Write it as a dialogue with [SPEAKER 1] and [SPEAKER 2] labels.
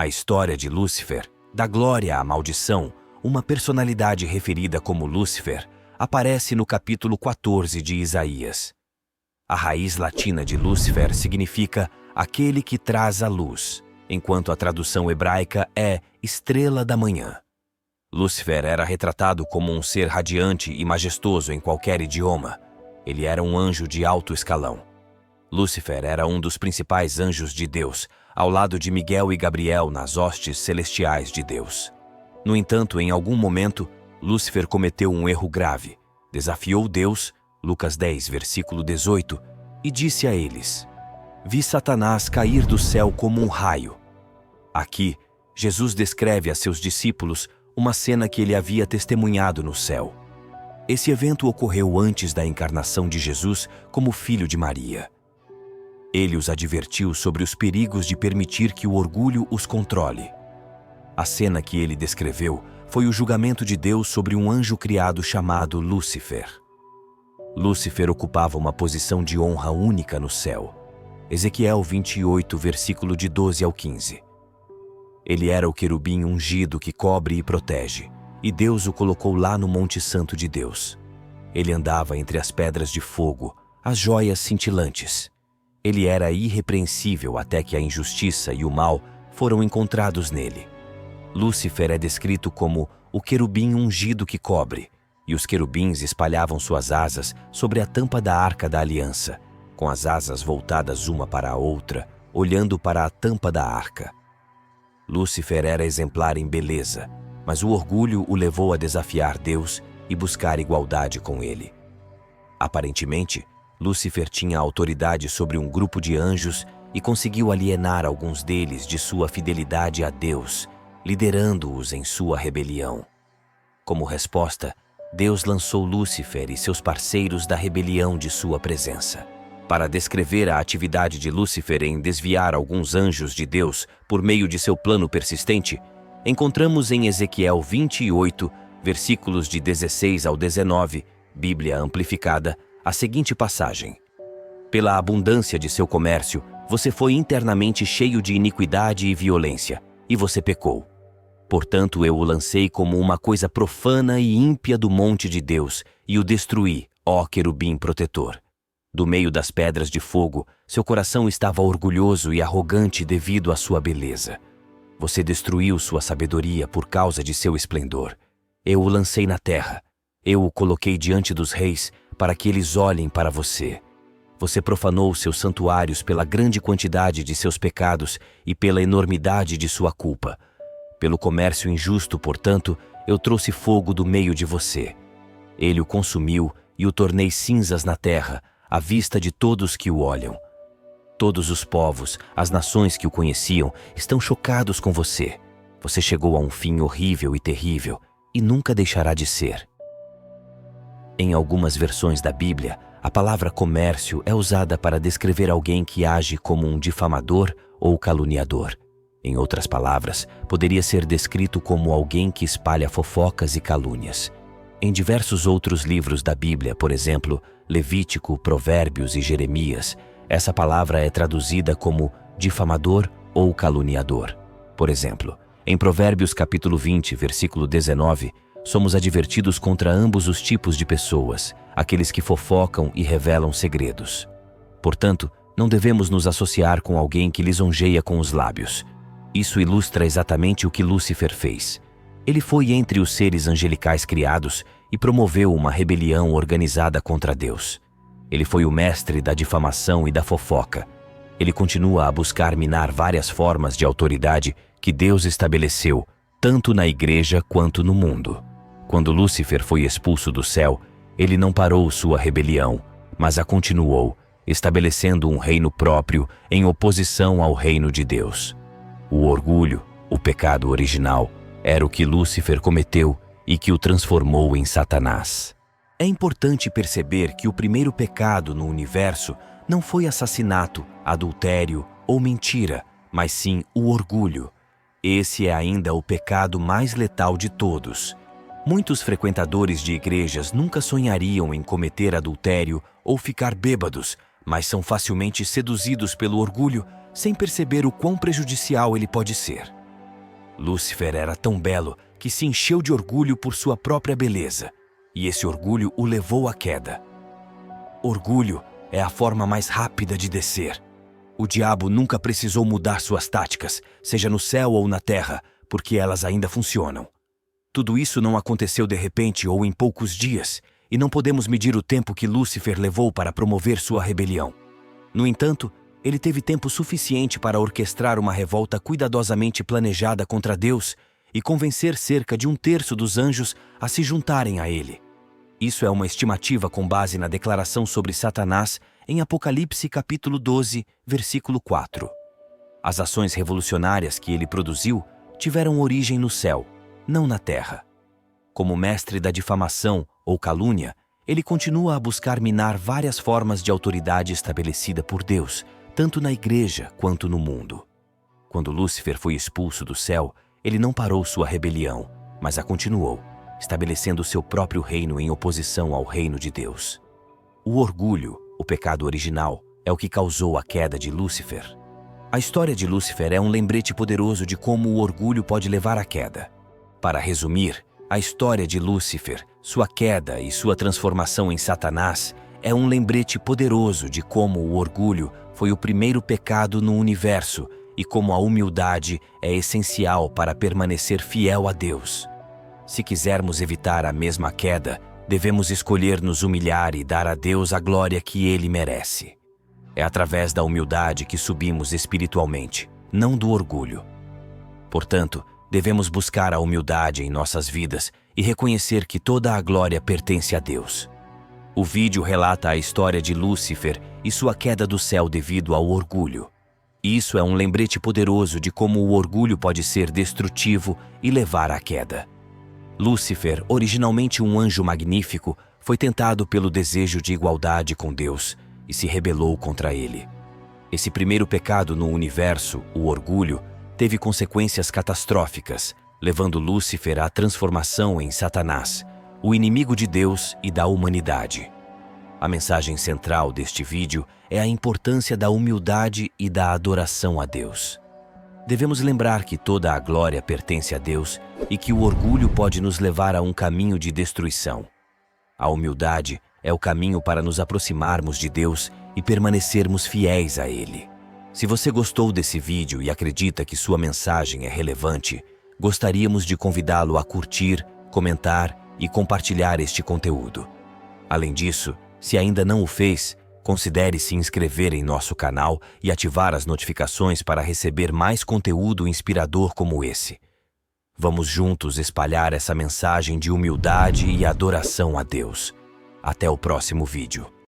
[SPEAKER 1] A história de Lúcifer, da glória à maldição, uma personalidade referida como Lúcifer, aparece no capítulo 14 de Isaías. A raiz latina de Lúcifer significa aquele que traz a luz, enquanto a tradução hebraica é estrela da manhã. Lúcifer era retratado como um ser radiante e majestoso em qualquer idioma. Ele era um anjo de alto escalão. Lúcifer era um dos principais anjos de Deus, ao lado de Miguel e Gabriel nas hostes celestiais de Deus. No entanto, em algum momento, Lúcifer cometeu um erro grave. Desafiou Deus, Lucas 10, versículo 18, e disse a eles: "Vi Satanás cair do céu como um raio." Aqui, Jesus descreve a seus discípulos uma cena que ele havia testemunhado no céu. Esse evento ocorreu antes da encarnação de Jesus como filho de Maria. Ele os advertiu sobre os perigos de permitir que o orgulho os controle. A cena que ele descreveu foi o julgamento de Deus sobre um anjo criado chamado Lúcifer. Lúcifer ocupava uma posição de honra única no céu. Ezequiel 28, versículo de 12 ao 15. Ele era o querubim ungido que cobre e protege, e Deus o colocou lá no Monte Santo de Deus. Ele andava entre as pedras de fogo, as joias cintilantes. Ele era irrepreensível até que a injustiça e o mal foram encontrados nele. Lúcifer é descrito como o querubim ungido que cobre, e os querubins espalhavam suas asas sobre a tampa da Arca da Aliança, com as asas voltadas uma para a outra, olhando para a tampa da arca. Lúcifer era exemplar em beleza, mas o orgulho o levou a desafiar Deus e buscar igualdade com ele. Aparentemente, Lúcifer tinha autoridade sobre um grupo de anjos e conseguiu alienar alguns deles de sua fidelidade a Deus, liderando-os em sua rebelião. Como resposta, Deus lançou Lúcifer e seus parceiros da rebelião de sua presença. Para descrever a atividade de Lúcifer em desviar alguns anjos de Deus por meio de seu plano persistente, encontramos em Ezequiel 28, versículos de 16 ao 19, Bíblia Amplificada, a seguinte passagem: "Pela abundância de seu comércio, você foi internamente cheio de iniquidade e violência, e você pecou. Portanto, eu o lancei como uma coisa profana e ímpia do monte de Deus, e o destruí, ó querubim protetor. Do meio das pedras de fogo, seu coração estava orgulhoso e arrogante devido à sua beleza. Você destruiu sua sabedoria por causa de seu esplendor. Eu o lancei na terra. Eu o coloquei diante dos reis para que eles olhem para você. Você profanou seus santuários pela grande quantidade de seus pecados e pela enormidade de sua culpa. Pelo comércio injusto, portanto, eu trouxe fogo do meio de você. Ele o consumiu e o tornei cinzas na terra, à vista de todos que o olham. Todos os povos, as nações que o conheciam, estão chocados com você. Você chegou a um fim horrível e terrível, e nunca deixará de ser." Em algumas versões da Bíblia, a palavra comércio é usada para descrever alguém que age como um difamador ou caluniador. Em outras palavras, poderia ser descrito como alguém que espalha fofocas e calúnias. Em diversos outros livros da Bíblia, por exemplo, Levítico, Provérbios e Jeremias, essa palavra é traduzida como difamador ou caluniador. Por exemplo, em Provérbios capítulo 20, versículo 19, somos advertidos contra ambos os tipos de pessoas, aqueles que fofocam e revelam segredos. Portanto, não devemos nos associar com alguém que lisonjeia com os lábios. Isso ilustra exatamente o que Lúcifer fez. Ele foi entre os seres angelicais criados e promoveu uma rebelião organizada contra Deus. Ele foi o mestre da difamação e da fofoca. Ele continua a buscar minar várias formas de autoridade que Deus estabeleceu, tanto na igreja quanto no mundo. Quando Lúcifer foi expulso do céu, ele não parou sua rebelião, mas a continuou, estabelecendo um reino próprio em oposição ao reino de Deus. O orgulho, o pecado original, era o que Lúcifer cometeu e que o transformou em Satanás. É importante perceber que o primeiro pecado no universo não foi assassinato, adultério ou mentira, mas sim o orgulho. Esse é ainda o pecado mais letal de todos. Muitos frequentadores de igrejas nunca sonhariam em cometer adultério ou ficar bêbados, mas são facilmente seduzidos pelo orgulho sem perceber o quão prejudicial ele pode ser. Lúcifer era tão belo que se encheu de orgulho por sua própria beleza, e esse orgulho o levou à queda. Orgulho é a forma mais rápida de descer. O diabo nunca precisou mudar suas táticas, seja no céu ou na terra, porque elas ainda funcionam. Tudo isso não aconteceu de repente ou em poucos dias, e não podemos medir o tempo que Lúcifer levou para promover sua rebelião. No entanto, ele teve tempo suficiente para orquestrar uma revolta cuidadosamente planejada contra Deus e convencer cerca de 1/3 dos anjos a se juntarem a ele. Isso é uma estimativa com base na declaração sobre Satanás em Apocalipse capítulo 12, versículo 4. As ações revolucionárias que ele produziu tiveram origem no céu, não na terra. Como mestre da difamação ou calúnia, ele continua a buscar minar várias formas de autoridade estabelecida por Deus, tanto na igreja quanto no mundo. Quando Lúcifer foi expulso do céu, ele não parou sua rebelião, mas a continuou, estabelecendo seu próprio reino em oposição ao reino de Deus. O orgulho, o pecado original, é o que causou a queda de Lúcifer. A história de Lúcifer é um lembrete poderoso de como o orgulho pode levar à queda. Para resumir, a história de Lúcifer, sua queda e sua transformação em Satanás é um lembrete poderoso de como o orgulho foi o primeiro pecado no universo e como a humildade é essencial para permanecer fiel a Deus. Se quisermos evitar a mesma queda, devemos escolher nos humilhar e dar a Deus a glória que Ele merece. É através da humildade que subimos espiritualmente, não do orgulho. Portanto, devemos buscar a humildade em nossas vidas e reconhecer que toda a glória pertence a Deus. O vídeo relata a história de Lúcifer e sua queda do céu devido ao orgulho. Isso é um lembrete poderoso de como o orgulho pode ser destrutivo e levar à queda. Lúcifer, originalmente um anjo magnífico, foi tentado pelo desejo de igualdade com Deus e se rebelou contra ele. Esse primeiro pecado no universo, o orgulho, teve consequências catastróficas, levando Lúcifer à transformação em Satanás, o inimigo de Deus e da humanidade. A mensagem central deste vídeo é a importância da humildade e da adoração a Deus. Devemos lembrar que toda a glória pertence a Deus e que o orgulho pode nos levar a um caminho de destruição. A humildade é o caminho para nos aproximarmos de Deus e permanecermos fiéis a Ele. Se você gostou desse vídeo e acredita que sua mensagem é relevante, gostaríamos de convidá-lo a curtir, comentar e compartilhar este conteúdo. Além disso, se ainda não o fez, considere se inscrever em nosso canal e ativar as notificações para receber mais conteúdo inspirador como esse. Vamos juntos espalhar essa mensagem de humildade e adoração a Deus. Até o próximo vídeo.